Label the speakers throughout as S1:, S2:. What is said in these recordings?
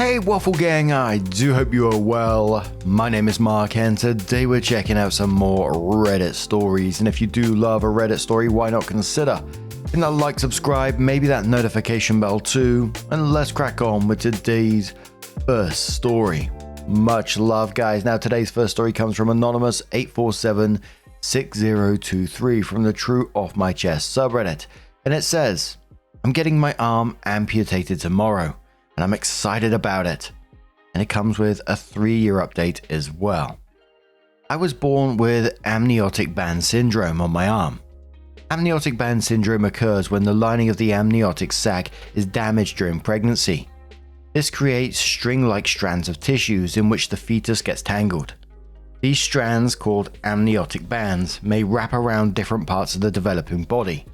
S1: Hey Waffle Gang, I do hope you are well. My name is Mark and today we're checking out some more Reddit stories, and if you do love a Reddit story, why not consider hitting that like, subscribe, maybe that notification bell too, and let's crack on with today's first story. Much love guys. Now today's first story comes from Anonymous 8476023 from the True Off My Chest subreddit, and it says, I'm getting my arm amputated tomorrow. And I'm excited about it. And it comes with a 3-year update as well. I was born with amniotic band syndrome on my arm. Amniotic band syndrome occurs when the lining of the amniotic sac is damaged during pregnancy. This creates string-like strands of tissues in which the fetus gets tangled. These strands, called amniotic bands, may wrap around different parts of the developing body.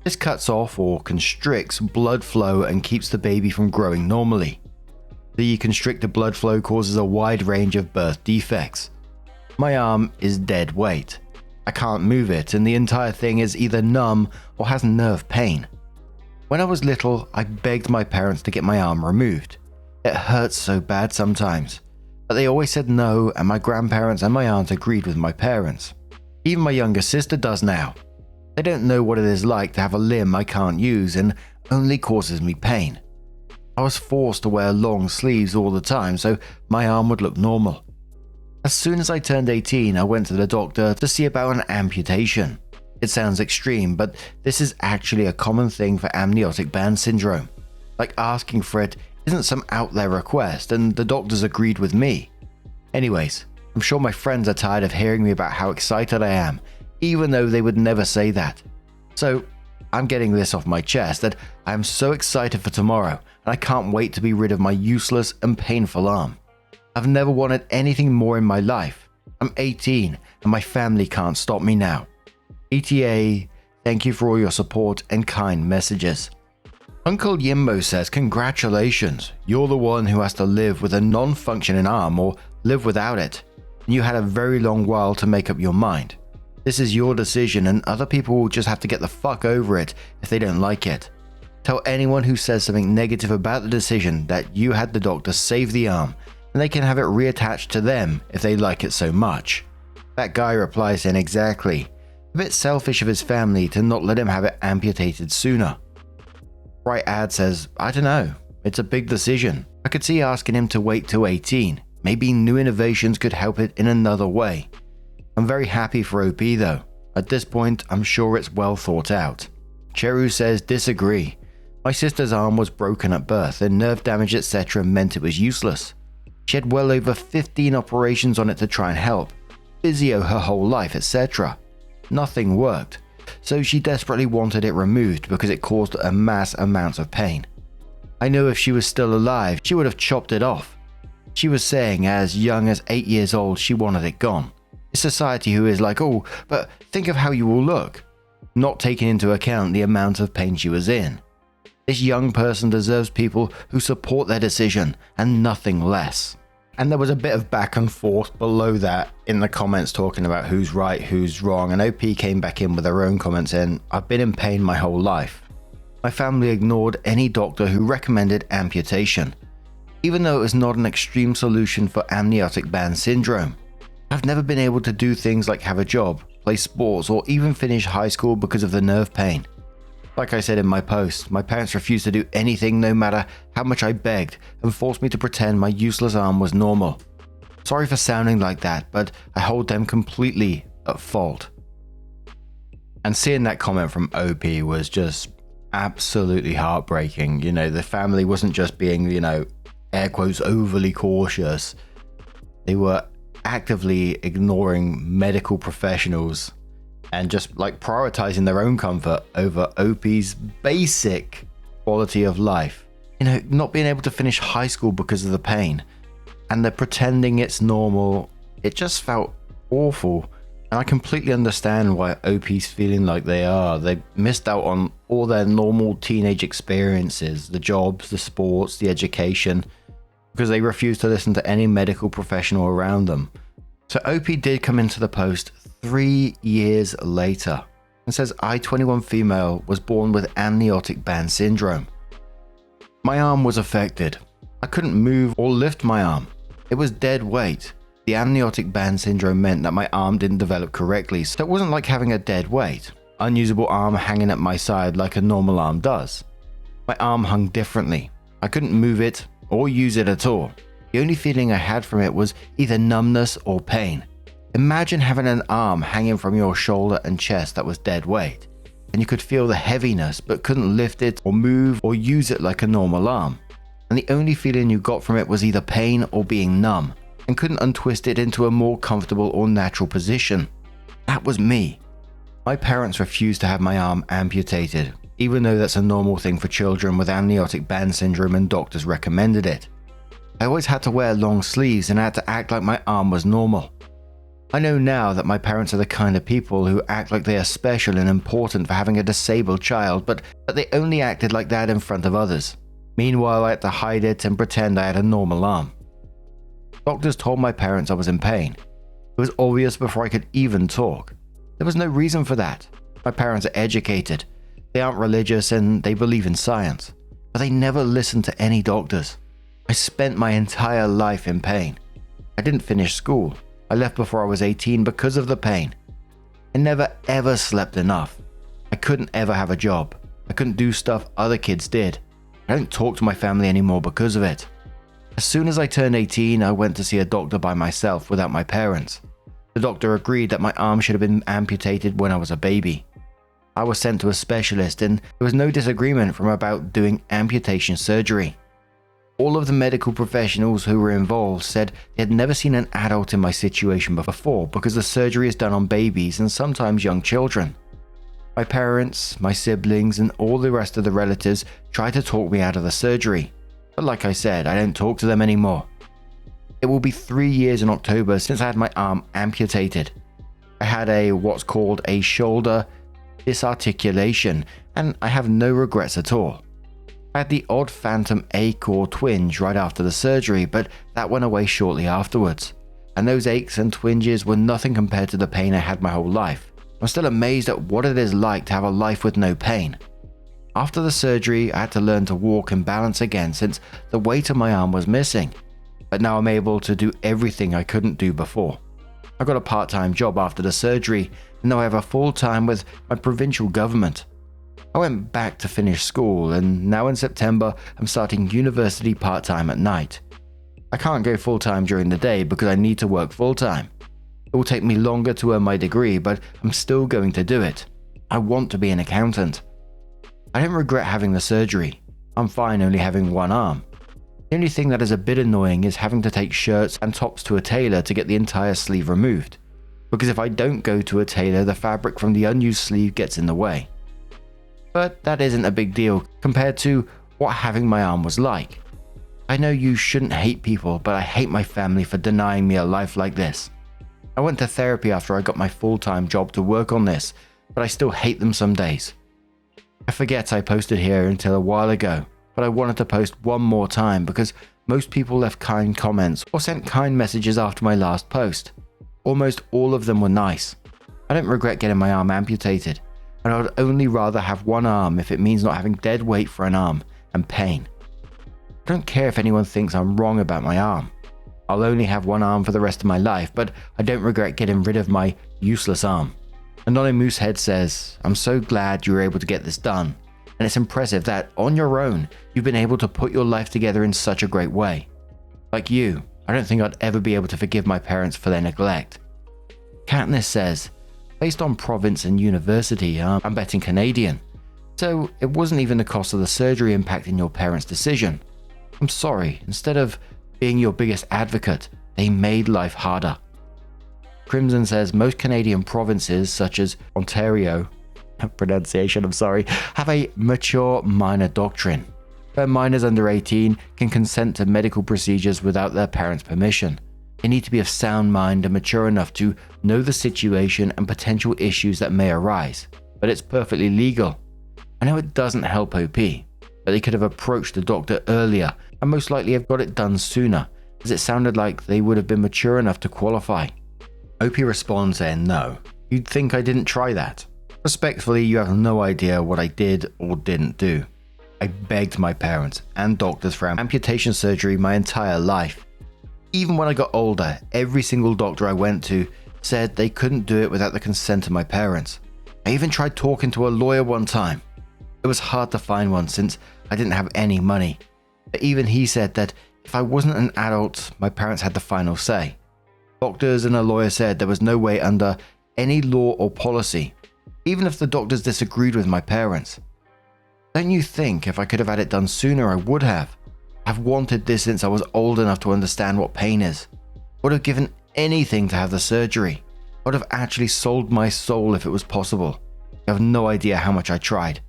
S1: This cuts off or constricts blood flow and keeps the baby from growing normally. The constricted blood flow causes a wide range of birth defects. My arm is dead weight. I can't move it, and the entire thing is either numb or has nerve pain. When I was little, I begged my parents to get my arm removed. It hurts so bad sometimes, but they always said no, and my grandparents and my aunt agreed with my parents. Even my younger sister does now. They don't know what it is like to have a limb I can't use and only causes me pain. I was forced to wear long sleeves all the time so my arm would look normal. As soon as I turned 18, I went to the doctor to see about an amputation. It sounds extreme, but this is actually a common thing for amniotic band syndrome. Like asking for it isn't some out there request, and the doctors agreed with me. Anyways, I'm sure my friends are tired of hearing me about how excited I am, even though they would never say that. So I'm getting this off my chest that I am so excited for tomorrow, and I can't wait to be rid of my useless and painful arm. I've never wanted anything more in my life. I'm 18 and my family can't stop me now. ETA, thank you for all your support and kind messages. Uncle Yimbo says, congratulations, you're the one who has to live with a non-functioning arm or live without it, and you had a very long while to make up your mind. This is your decision, and other people will just have to get the fuck over it if they don't like it. Tell anyone who says something negative about the decision that you had the doctor save the arm, and they can have it reattached to them if they like it so much. That guy replies saying exactly. A bit selfish of his family to not let him have it amputated sooner. Bright Ad says, I don't know, it's a big decision. I could see asking him to wait till 18. Maybe new innovations could help it in another way. I'm very happy for OP though. At this point, I'm sure it's well thought out. Cheru says, disagree. My sister's arm was broken at birth and nerve damage etc. meant it was useless. She had well over 15 operations on it to try and help. Physio her whole life etc. Nothing worked. So she desperately wanted it removed because it caused a mass amounts of pain. I know if she was still alive, she would have chopped it off. She was saying as young as 8 years old she wanted it gone. It's society who is like, oh, but think of how you will look, not taking into account the amount of pain she was in. This young person deserves people who support their decision and nothing less. And there was a bit of back and forth below that in the comments talking about who's right, who's wrong, and OP came back in with her own comments in, I've been in pain my whole life. My family ignored any doctor who recommended amputation, even though it was not an extreme solution for amniotic band syndrome. I've never been able to do things like have a job, play sports, or even finish high school because of the nerve pain. Like I said in my post, my parents refused to do anything no matter how much I begged and forced me to pretend my useless arm was normal. Sorry for sounding like that, but I hold them completely at fault. And seeing that comment from OP was just absolutely heartbreaking. You know, the family wasn't just being, you know, air quotes, overly cautious. They were actively ignoring medical professionals and just like prioritizing their own comfort over OP's basic quality of life. You know, not being able to finish high school because of the pain, and they're pretending it's normal. It just felt awful, and I completely understand why OP's feeling like they are. They missed out on all their normal teenage experiences, the jobs, the sports, the education, because they refused to listen to any medical professional around them. So OP did come into the post 3 years later and says, I, 21 female, was born with amniotic band syndrome. My arm was affected. I couldn't move or lift my arm. It was dead weight. The amniotic band syndrome meant that my arm didn't develop correctly, so it wasn't like having a dead weight, unusable arm hanging at my side like a normal arm does. My arm hung differently. I couldn't move it or use it at all. The only feeling I had from it was either numbness or pain. Imagine having an arm hanging from your shoulder and chest that was dead weight, and you could feel the heaviness but couldn't lift it or move or use it like a normal arm. And the only feeling you got from it was either pain or being numb, and couldn't untwist it into a more comfortable or natural position. That was me. My parents refused to have my arm amputated, even though that's a normal thing for children with amniotic band syndrome and doctors recommended it. I always had to wear long sleeves and had to act like my arm was normal. I know now that my parents are the kind of people who act like they are special and important for having a disabled child, but they only acted like that in front of others. Meanwhile, I had to hide it and pretend I had a normal arm. Doctors told my parents I was in pain. It was obvious before I could even talk. There was no reason for that. My parents are educated. They aren't religious and they believe in science. But they never listened to any doctors. I spent my entire life in pain. I didn't finish school. I left before I was 18 because of the pain. I never ever slept enough. I couldn't ever have a job. I couldn't do stuff other kids did. I don't talk to my family anymore because of it. As soon as I turned 18, I went to see a doctor by myself without my parents. The doctor agreed that my arm should have been amputated when I was a baby. I was sent to a specialist and there was no disagreement from about doing amputation surgery. All of the medical professionals who were involved said they had never seen an adult in my situation before because the surgery is done on babies and sometimes young children. My parents, my siblings, and all the rest of the relatives tried to talk me out of the surgery. But like I said, I don't talk to them anymore. It will be 3 years in October since I had my arm amputated. I had what's called a shoulder disarticulation, and I have no regrets at all. I had the odd phantom ache or twinge right after the surgery, but that went away shortly afterwards. And those aches and twinges were nothing compared to the pain I had my whole life. I'm still amazed at what it is like to have a life with no pain. After the surgery, I had to learn to walk and balance again since the weight of my arm was missing. But now I'm able to do everything I couldn't do before. I got a part-time job after the surgery, and now I have a full-time with my provincial government. I went back to finish school, and now in September, I'm starting university part-time at night. I can't go full-time during the day because I need to work full-time. It will take me longer to earn my degree, but I'm still going to do it. I want to be an accountant. I don't regret having the surgery. I'm fine only having one arm. The only thing that is a bit annoying is having to take shirts and tops to a tailor to get the entire sleeve removed. Because if I don't go to a tailor, the fabric from the unused sleeve gets in the way. But that isn't a big deal compared to what having my arm was like. I know you shouldn't hate people, but I hate my family for denying me a life like this. I went to therapy after I got my full-time job to work on this, but I still hate them some days. I forget I posted here until a while ago, but I wanted to post one more time because most people left kind comments or sent kind messages after my last post. Almost all of them were nice. I don't regret getting my arm amputated, and I would only rather have one arm if it means not having dead weight for an arm and pain. I don't care if anyone thinks I'm wrong about my arm. I'll only have one arm for the rest of my life, but I don't regret getting rid of my useless arm. Anonymous Head says, I'm so glad you were able to get this done, and it's impressive that, on your own, you've been able to put your life together in such a great way. Like you, I don't think I'd ever be able to forgive my parents for their neglect. Katniss says, based on province and university, I'm betting Canadian. So it wasn't even the cost of the surgery impacting your parents' decision. I'm sorry, instead of being your biggest advocate, they made life harder. Crimson says most Canadian provinces, such as Ontario, pronunciation, I'm sorry, have a mature minor doctrine, where minors under 18 can consent to medical procedures without their parents' permission. They need to be of sound mind and mature enough to know the situation and potential issues that may arise, but it's perfectly legal. I know it doesn't help OP, but they could have approached the doctor earlier and most likely have got it done sooner, as it sounded like they would have been mature enough to qualify. OP responds saying no, you'd think I didn't try that. Respectfully, you have no idea what I did or didn't do. I begged my parents and doctors for amputation surgery my entire life. Even when I got older, every single doctor I went to said they couldn't do it without the consent of my parents. I even tried talking to a lawyer one time. It was hard to find one since I didn't have any money. But even he said that if I wasn't an adult, my parents had the final say. Doctors and a lawyer said there was no way under any law or policy, even if the doctors disagreed with my parents. Don't you think if I could have had it done sooner, I would have? I've wanted this since I was old enough to understand what pain is. Would have given anything to have the surgery. Would have actually sold my soul if it was possible. You have no idea how much I tried.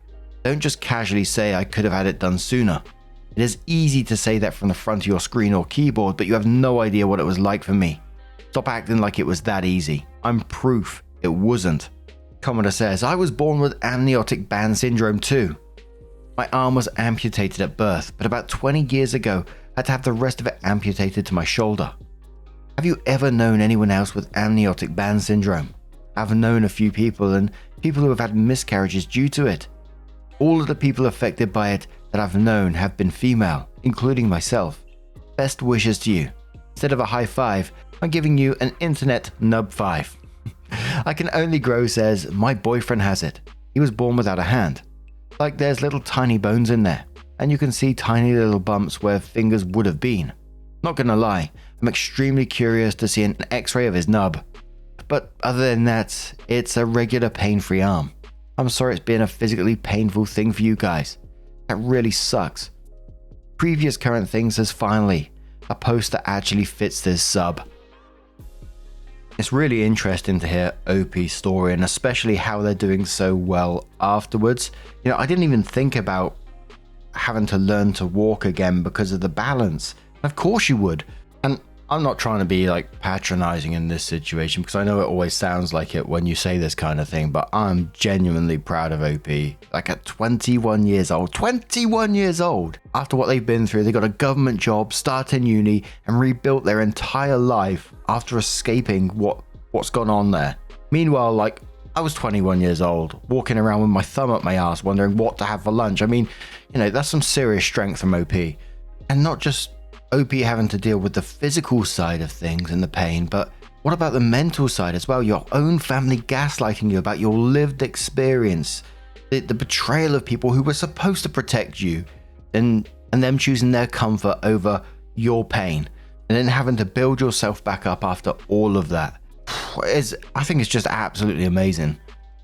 S1: Don't just casually say I could have had it done sooner. It is easy to say that from the front of your screen or keyboard, but you have no idea what it was like for me. Stop acting like it was that easy. I'm proof it wasn't. Commodore says, I was born with amniotic band syndrome too. My arm was amputated at birth, but about 20 years ago, I had to have the rest of it amputated to my shoulder. Have you ever known anyone else with amniotic band syndrome? I've known a few people and people who have had miscarriages due to it. All of the people affected by it that I've known have been female, including myself. Best wishes to you. Instead of a high five, I'm giving you an internet nub 5. I Can Only Grow says, my boyfriend has it. He was born without a hand. Like there's little tiny bones in there, and you can see tiny little bumps where fingers would have been. Not gonna lie, I'm extremely curious to see an x-ray of his nub. But other than that, it's a regular pain-free arm. I'm sorry it's been a physically painful thing for you guys. That really sucks. Previous current things says finally, a post that actually fits this sub. It's really interesting to hear OP's story and especially how they're doing so well afterwards. You know, I didn't even think about having to learn to walk again because of the balance. Of course you would. And I'm not trying to be like patronizing in this situation because I know it always sounds like it when you say this kind of thing, but I'm genuinely proud of OP. Like at 21 years old, after what they've been through, they got a government job, started uni and rebuilt their entire life after escaping what's gone on there. Meanwhile, like I was 21 years old, walking around with my thumb up my ass, wondering what to have for lunch. I mean, you know, that's some serious strength from OP. And not just OP having to deal with the physical side of things and the pain, but what about the mental side as well? Your own family gaslighting you about your lived experience, the betrayal of people who were supposed to protect you, and them choosing their comfort over your pain, and then having to build yourself back up after all of that. I think it's just absolutely amazing.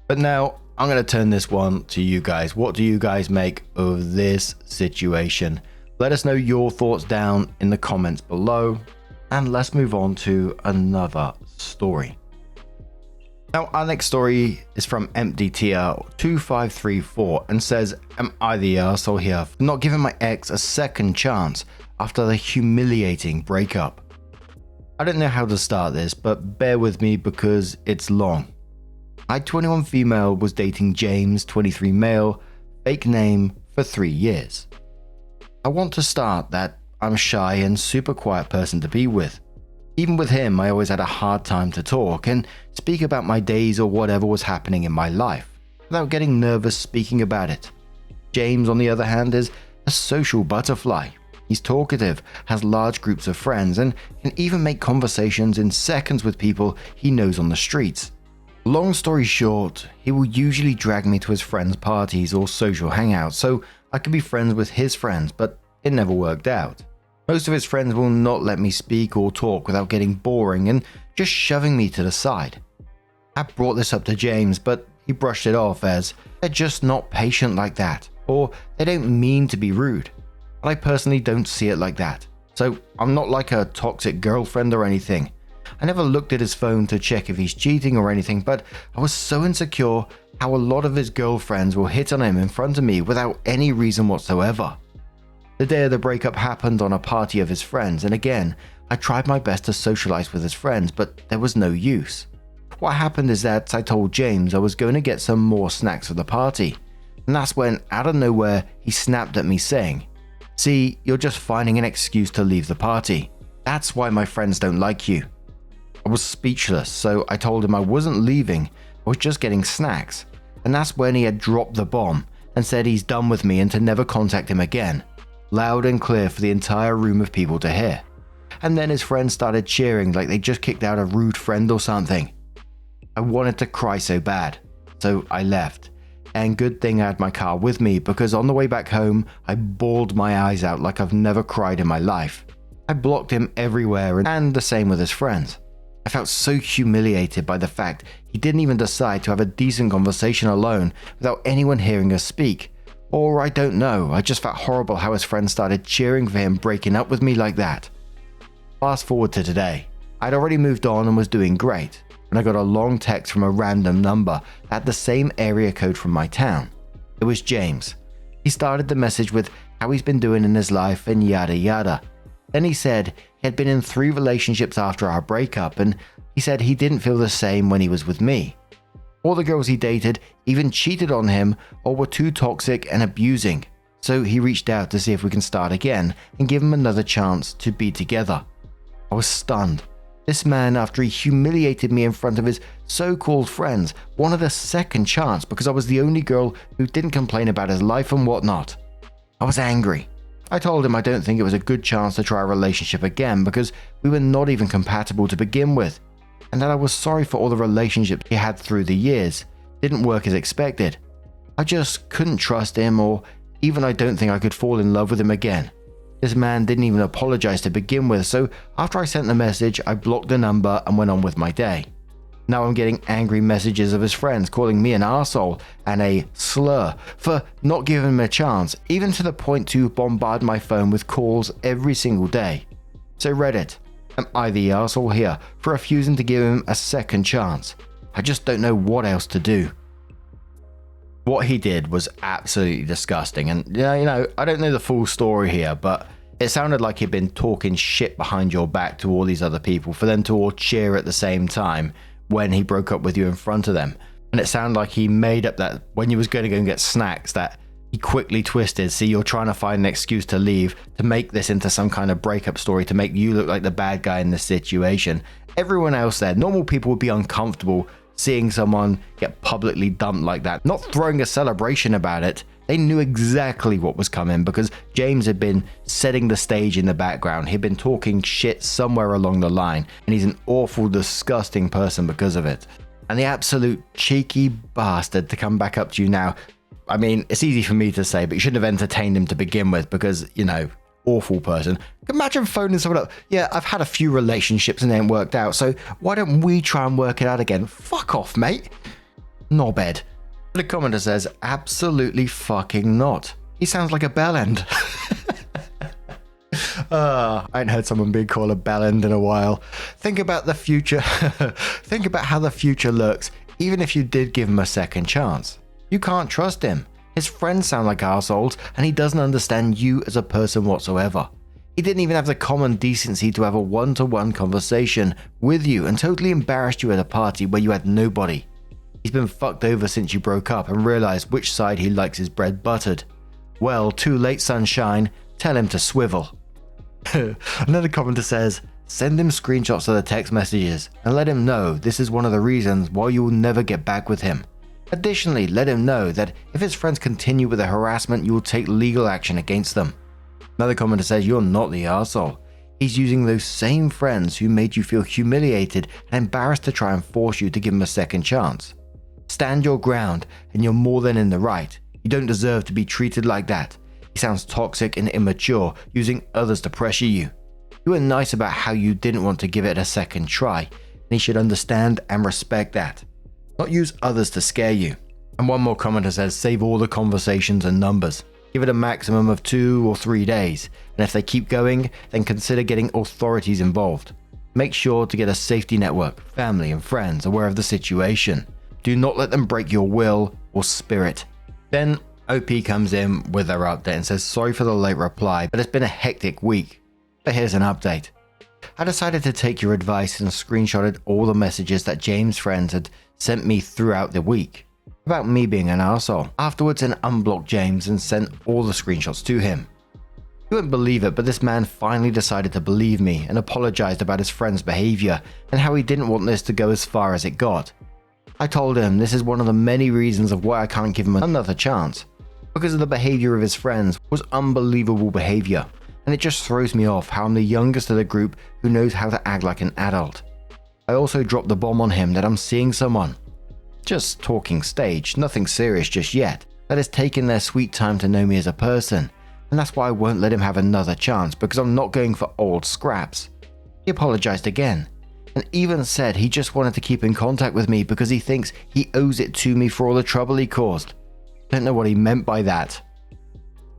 S1: But now I'm going to turn this one to you guys. What do you guys make of this situation? Let us know your thoughts down in the comments below, and let's move on to another story. Now, our next story is from MDTR2534 and says, am I the arsehole here for not giving my ex a second chance after the humiliating breakup? I don't know how to start this, but bear with me because it's long. I, 21 female, was dating James, 23 male, fake name, for 3 years. I want to start that I'm a shy and super quiet person to be with. Even with him, I always had a hard time to talk and speak about my days or whatever was happening in my life, without getting nervous speaking about it. James, on the other hand, is a social butterfly. He's talkative, has large groups of friends, and can even make conversations in seconds with people he knows on the streets. Long story short, he will usually drag me to his friends' parties or social hangouts so I could be friends with his friends, but it never worked out. Most of his friends will not let me speak or talk without getting boring and just shoving me to the side. I brought this up to James, but he brushed it off as they're just not patient like that, or they don't mean to be rude. But I personally don't see it like that, so I'm not like a toxic girlfriend or anything. I never looked at his phone to check if he's cheating or anything, but I was so insecure how a lot of his girlfriends will hit on him in front of me without any reason whatsoever. The day of the breakup happened on a party of his friends, and again, I tried my best to socialize with his friends, but there was no use. What happened is that I told James I was going to get some more snacks for the party, and that's when, out of nowhere, he snapped at me saying, "See, you're just finding an excuse to leave the party. That's why my friends don't like you." I was speechless, so I told him I wasn't leaving, I was just getting snacks, and that's when he had dropped the bomb and said he's done with me and to never contact him again, loud and clear for the entire room of people to hear. And then his friends started cheering like they just kicked out a rude friend or something. I wanted to cry so bad, so I left. And good thing I had my car with me, because on the way back home, I bawled my eyes out like I've never cried in my life. I blocked him everywhere, and the same with his friends. I felt so humiliated by the fact he didn't even decide to have a decent conversation alone without anyone hearing us speak. Or I don't know, I just felt horrible how his friends started cheering for him breaking up with me like that. Fast forward to today. I'd already moved on and was doing great, when I got a long text from a random number that had the same area code from my town. It was James. He started the message with how he's been doing in his life and yada yada. Then he said he had been in 3 relationships after our breakup, and he said he didn't feel the same when he was with me. All the girls he dated even cheated on him or were too toxic and abusing, so he reached out to see if we can start again and give him another chance to be together. I was stunned. This man, after he humiliated me in front of his so-called friends, wanted a second chance because I was the only girl who didn't complain about his life and whatnot. I was angry. I told him I don't think it was a good chance to try a relationship again because we were not even compatible to begin with, and that I was sorry for all the relationships he had through the years. Didn't work as expected. I just couldn't trust him, or even I don't think I could fall in love with him again. This man didn't even apologize to begin with, so after I sent the message, I blocked the number and went on with my day. Now I'm getting angry messages of his friends calling me an arsehole and a slur for not giving him a chance, even to the point to bombard my phone with calls every single day. So Reddit, am I the arsehole here for refusing to give him a second chance? I just don't know what else to do. What he did was absolutely disgusting, and I don't know the full story here, but it sounded like he'd been talking shit behind your back to all these other people for them to all cheer at the same time when he broke up with you in front of them. And it sounded like he made up that when you was going to go and get snacks that he quickly twisted, so you're trying to find an excuse to leave to make this into some kind of breakup story to make you look like the bad guy in this situation. Everyone else there, normal people, would be uncomfortable seeing someone get publicly dumped like that, not throwing a celebration about it. They knew exactly what was coming because James had been setting the stage in the background. He'd been talking shit somewhere along the line, and he's an awful, disgusting person because of it. And the absolute cheeky bastard to come back up to you now. I mean, it's easy for me to say, but you shouldn't have entertained him to begin with because, awful person. Imagine phoning someone up. Yeah, I've had a few relationships and they ain't worked out, so why don't we try and work it out again? Fuck off, mate. Knobhead. The commenter says, absolutely fucking not. He sounds like a bellend. I ain't heard someone being called a bellend in a while. Think about the future. Think about how the future looks, even if you did give him a second chance. You can't trust him. His friends sound like assholes, and he doesn't understand you as a person whatsoever. He didn't even have the common decency to have a one-to-one conversation with you and totally embarrassed you at a party where you had nobody. He's been fucked over since you broke up and realized which side he likes his bread buttered. Well, too late, sunshine. Tell him to swivel. Another commenter says, send him screenshots of the text messages and let him know this is one of the reasons why you will never get back with him. Additionally, let him know that if his friends continue with the harassment, you will take legal action against them. Another commenter says, you're not the arsehole. He's using those same friends who made you feel humiliated and embarrassed to try and force you to give him a second chance. Stand your ground, and you're more than in the right. You don't deserve to be treated like that. He sounds toxic and immature, using others to pressure you. You were nice about how you didn't want to give it a second try, and he should understand and respect that. Not use others to scare you. And one more commenter says, save all the conversations and numbers. Give it a maximum of 2 or 3 days, and if they keep going, then consider getting authorities involved. Make sure to get a safety network, family and friends aware of the situation. Do not let them break your will or spirit. Then OP comes in with their update and says, sorry for the late reply, but it's been a hectic week. But here's an update. I decided to take your advice and screenshotted all the messages that James' friends had sent me throughout the week about me being an arsehole. Afterwards, I unblocked James and sent all the screenshots to him. You wouldn't believe it, but this man finally decided to believe me and apologized about his friend's behavior and how he didn't want this to go as far as it got. I told him this is one of the many reasons of why I can't give him another chance. because of the behavior of his friends was unbelievable behavior, and it just throws me off how I'm the youngest of the group who knows how to act like an adult. I also dropped the bomb on him that I'm seeing someone, just talking stage, nothing serious just yet, that has taken their sweet time to know me as a person, and that's why I won't let him have another chance because I'm not going for old scraps. He apologized again, and even said he just wanted to keep in contact with me because he thinks he owes it to me for all the trouble he caused. Don't know what he meant by that.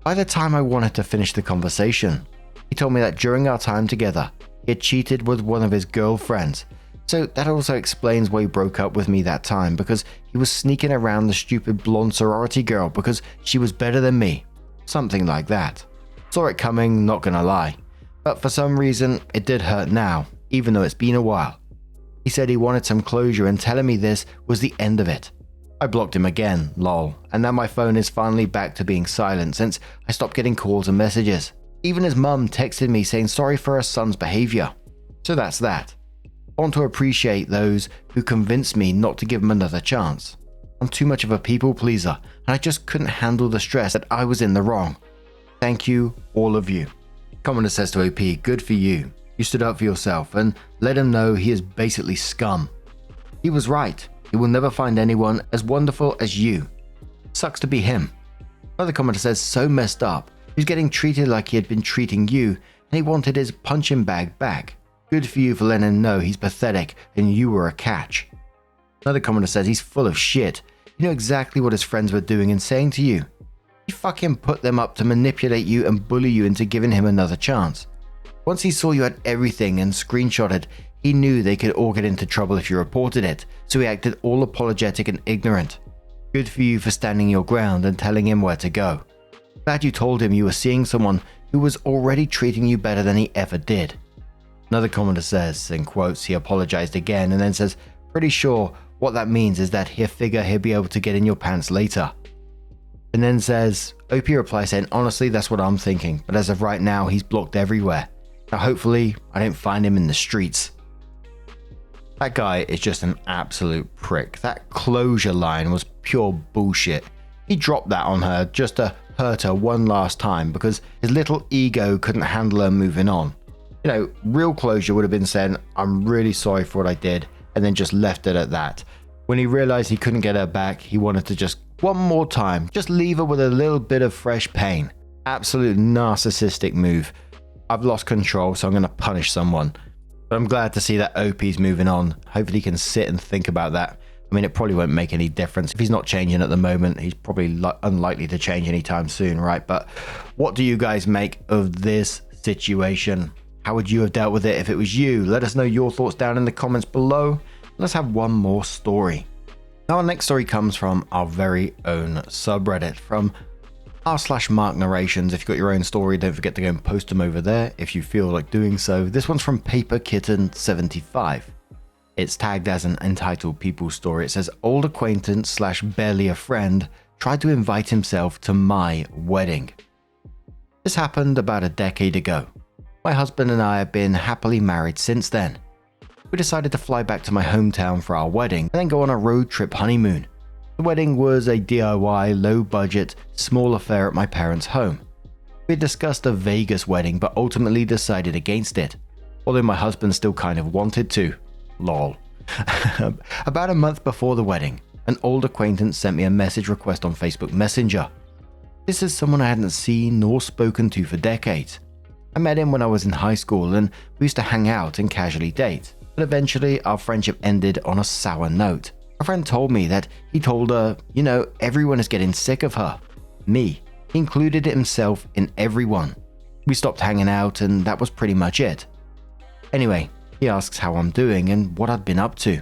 S1: By the time I wanted to finish the conversation, he told me that during our time together, he had cheated with one of his girlfriends. So that also explains why he broke up with me that time, because he was sneaking around the stupid blonde sorority girl because she was better than me. Something like that. Saw it coming, not gonna lie. But for some reason, it did hurt now, even though it's been a while. He said he wanted some closure and telling me this was the end of it. I blocked him again, lol, and now my phone is finally back to being silent since I stopped getting calls and messages. Even his mum texted me saying sorry for her son's behavior. So that's that. I want to appreciate those who convinced me not to give him another chance. I'm too much of a people pleaser, and I just couldn't handle the stress that I was in the wrong. Thank you, all of you. Commenter says to OP, good for you. You stood up for yourself and let him know he is basically scum. He was right. He will never find anyone as wonderful as you. Sucks to be him. Another commenter says, so messed up. He's getting treated like he had been treating you, and he wanted his punching bag back. Good for you for letting him know he's pathetic and you were a catch. Another commenter says he's full of shit. You know exactly what his friends were doing and saying to you. He fucking put them up to manipulate you and bully you into giving him another chance. Once he saw you had everything and screenshotted, he knew they could all get into trouble if you reported it, so he acted all apologetic and ignorant. Good for you for standing your ground and telling him where to go. Glad you told him you were seeing someone who was already treating you better than he ever did. Another commenter says, in quotes, he apologized again and then says, pretty sure what that means is that he'll figure he'll be able to get in your pants later. And then says, OP replies saying, honestly, that's what I'm thinking, but as of right now, he's blocked everywhere. Now hopefully, I don't find him in the streets. That guy is just an absolute prick. That closure line was pure bullshit. He dropped that on her just to hurt her one last time because his little ego couldn't handle her moving on. You know, real closure would have been saying, I'm really sorry for what I did, and then just left it at that. When he realized he couldn't get her back, he wanted to just one more time, just leave her with a little bit of fresh pain. Absolute narcissistic move. I've lost control, so I'm going to punish someone. But I'm glad to see that OP's moving on. Hopefully he can sit and think about that. I mean, it probably won't make any difference. If he's not changing at the moment, he's probably unlikely to change anytime soon, right? But what do you guys make of this situation? How would you have dealt with it if it was you? Let us know your thoughts down in the comments below. Let's have one more story. Now our next story comes from our very own subreddit, from r/Mark Narrations. If you've got your own story, don't forget to go and post them over there if you feel like doing so. This one's from Paper Kitten 75. It's tagged as an entitled people story. It says, old acquaintance / barely a friend tried to invite himself to my wedding. This happened about a decade ago. My husband and I have been happily married since then. We decided to fly back to my hometown for our wedding and then go on a road trip honeymoon. The wedding was a DIY, low-budget, small affair at my parents' home. We had discussed a Vegas wedding but ultimately decided against it, although my husband still kind of wanted to. Lol. About a month before the wedding, an old acquaintance sent me a message request on Facebook Messenger. This is someone I hadn't seen nor spoken to for decades. I met him when I was in high school and we used to hang out and casually date, but eventually our friendship ended on a sour note. A friend told me that he told her, you know, everyone is getting sick of her. Me. He included himself in everyone. We stopped hanging out and that was pretty much it. Anyway, he asks how I'm doing and what I'd been up to.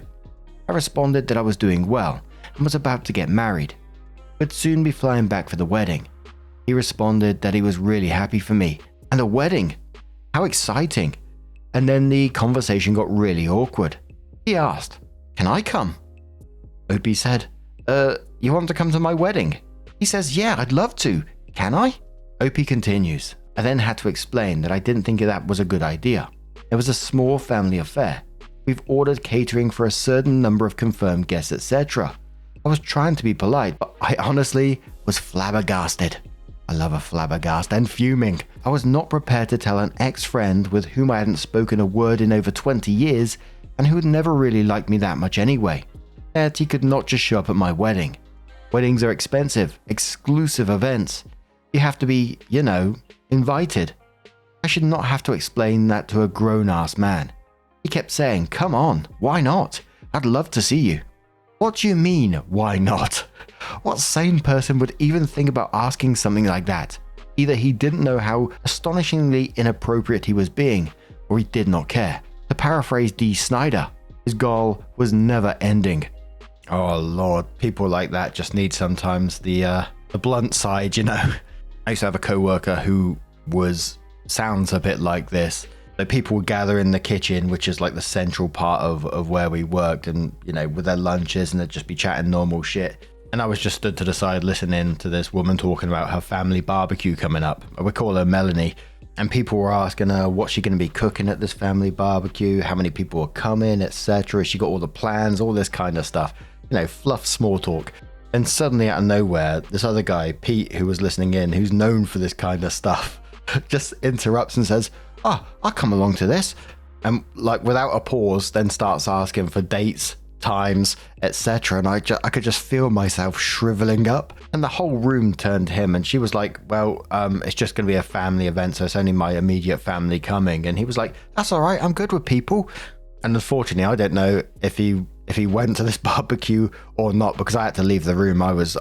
S1: I responded that I was doing well and was about to get married, but soon be flying back for the wedding. He responded that he was really happy for me. And a wedding? How exciting. And then the conversation got really awkward. He asked, can I come? OP said, you want to come to my wedding? He says, yeah, I'd love to. Can I? OP continues. I then had to explain that I didn't think that was a good idea. It was a small family affair. We've ordered catering for a certain number of confirmed guests, etc. I was trying to be polite, but I honestly was flabbergasted. I love a flabbergast, and fuming. I was not prepared to tell an ex-friend with whom I hadn't spoken a word in over 20 years and who had never really liked me that much anyway, that he could not just show up at my wedding. Weddings are expensive, exclusive events. You have to be, invited. I should not have to explain that to a grown-ass man. He kept saying, "Come on, why not? I'd love to see you." What do you mean, why not? What sane person would even think about asking something like that? Either he didn't know how astonishingly inappropriate he was being, or he did not care. To paraphrase D. Snyder, his goal was never ending. Oh lord, people like that just need sometimes the blunt side, I used to have a co-worker who sounds a bit like this. So people would gather in the kitchen, which is like the central part of where we worked, and with their lunches, and they'd just be chatting normal shit. And I was just stood to the side listening to this woman talking about her family barbecue coming up. We call her Melanie. And people were asking her what's she going to be cooking at this family barbecue, how many people are coming, etc. She got all the plans, all this kind of stuff. Fluff small talk. And suddenly out of nowhere, this other guy, Pete, who was listening in, who's known for this kind of stuff, just interrupts and says, I'll come along to this. And without a pause, then starts asking for dates, times, etc. And I could just feel myself shriveling up, and the whole room turned to him, and she was like, well, it's just going to be a family event, so it's only my immediate family coming. And he was like, that's all right, I'm good with people. And unfortunately, I don't know if he went to this barbecue or not, because I had to leave the room. I was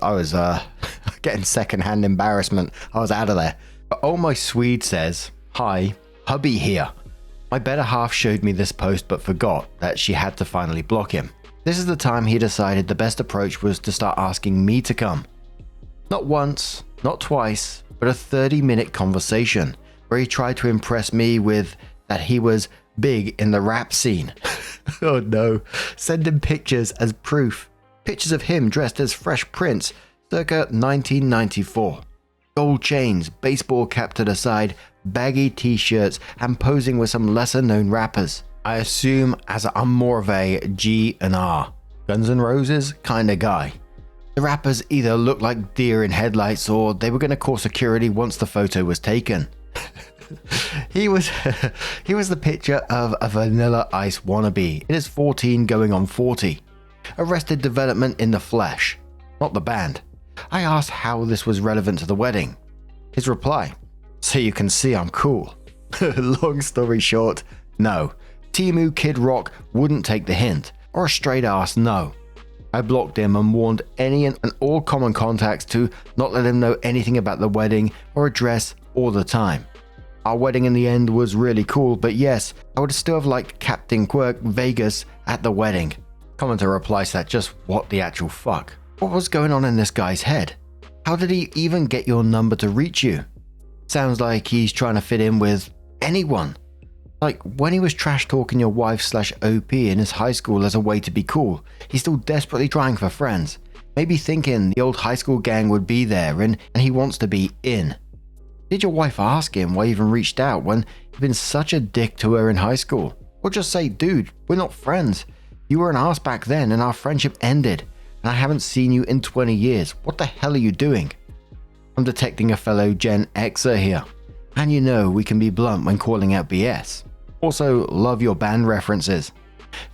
S1: getting secondhand embarrassment. I was out of there. But Oh My Swede says, "Hi, hubby here. My better half showed me this post but forgot that she had to finally block him. This is the time he decided the best approach was to start asking me to come. Not once, not twice, but a 30-minute conversation where he tried to impress me with that he was big in the rap scene." Oh no, sending pictures as proof. Pictures of him dressed as Fresh Prince circa 1994. Gold chains, baseball cap to the side, baggy t-shirts, and posing with some lesser-known rappers. I assume as I'm more of a G&R, Guns N' Roses kind of guy. The rappers either looked like deer in headlights or they were going to call security once the photo was taken. He was the picture of a Vanilla Ice wannabe in his 14 going on 40. Arrested Development in the flesh, not the band. I asked how this was relevant to the wedding. His reply, "So you can see I'm cool." Long story short, no. Timu Kid Rock wouldn't take the hint, or a straight ass no. I blocked him and warned any and all common contacts to not let him know anything about the wedding or address all the time. Our wedding in the end was really cool, but yes, I would still have liked Captain Quirk Vegas at the wedding. Commenter replies that just what the actual fuck? What was going on in this guy's head? How did he even get your number to reach you? Sounds like he's trying to fit in with anyone. Like when he was trash talking your wife/OP in his high school as a way to be cool, he's still desperately trying for friends. Maybe thinking the old high school gang would be there and he wants to be in. Did your wife ask him why he even reached out when he'd been such a dick to her in high school? Or just say, dude, we're not friends. You were an ass back then and our friendship ended. And I haven't seen you in 20 years. What the hell are you doing? I'm detecting a fellow Gen Xer here. And we can be blunt when calling out BS. Also, love your band references.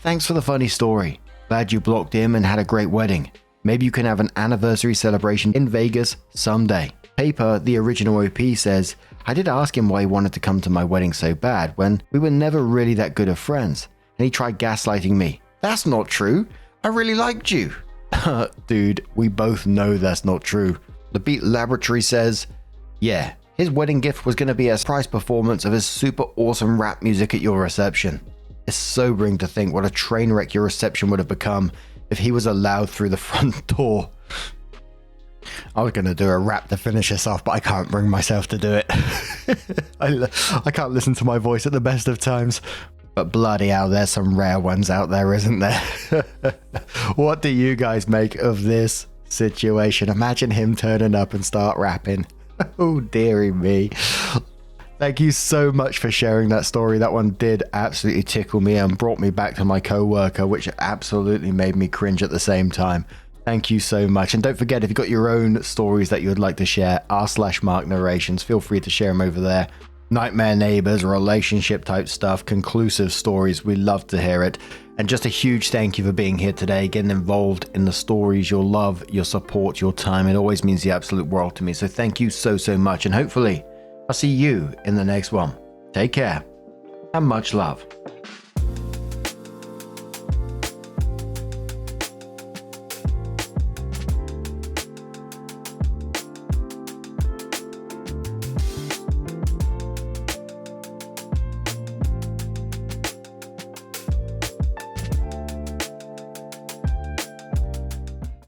S1: Thanks for the funny story. Glad you blocked him and had a great wedding. Maybe you can have an anniversary celebration in Vegas someday. Paper, the original OP, says, I did ask him why he wanted to come to my wedding so bad when we were never really that good of friends. And he tried gaslighting me. That's not true. I really liked you. Dude, we both know that's not true. The Beat Laboratory says, yeah, his wedding gift was going to be a surprise performance of his super awesome rap music at your reception. It's sobering to think what a train wreck your reception would have become if he was allowed through the front door. I was going to do a rap to finish this off, but I can't bring myself to do it. I can't listen to my voice at the best of times. But bloody hell, there's some rare ones out there, isn't there? What do you guys make of this situation? Imagine him turning up and start rapping. Oh, dearie me. Thank you so much for sharing that story. That one did absolutely tickle me and brought me back to my co-worker, which absolutely made me cringe at the same time. Thank you so much. And don't forget, if you've got your own stories that you would like to share, r/Mark Narrations, feel free to share them over there. Nightmare neighbors, relationship type stuff, conclusive stories. We love to hear it. And just a huge thank you for being here today, getting involved in the stories, your love, your support, your time. It always means the absolute world to me. So thank you so, so much. And hopefully I'll see you in the next one. Take care and much love.